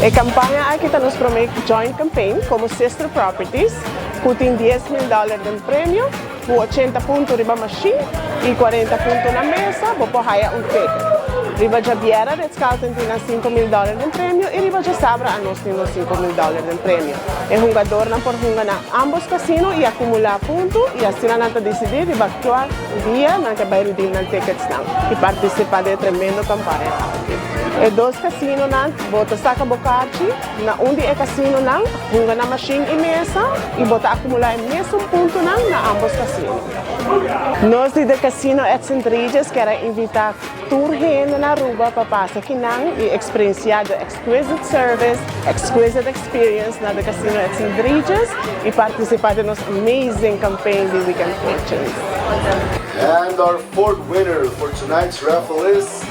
A campaña aqui está nos promete joint campaign como sister properties, que tem $10,000 de premio, 80 puntos riba mashin e 40 puntos na mesa, vou haya ticket. Riba já viera, Ritz Carlton tem $5,000 de premio e riba já sabra a nós temos $5,000 de premio. É jogador na por jogar na ambos casinos e acumular pontos e assim na decidir riba actuar dia na que vai redeem na tickets não e participar de tremendo campanha. E dois casinos não, bota saca bocarte, na onde é casino não, joga na machine e mesa e bota acumular o mesmo ponto não na ambos casinos. Nós de casino em Regis quero invitar tour gente na rua para passar aqui não e experienciar the exquisite service, exquisite experience na de casino em Regis e participar de nosso amazing campaign de Weekend Fortunes. And our fourth winner for tonight's raffle is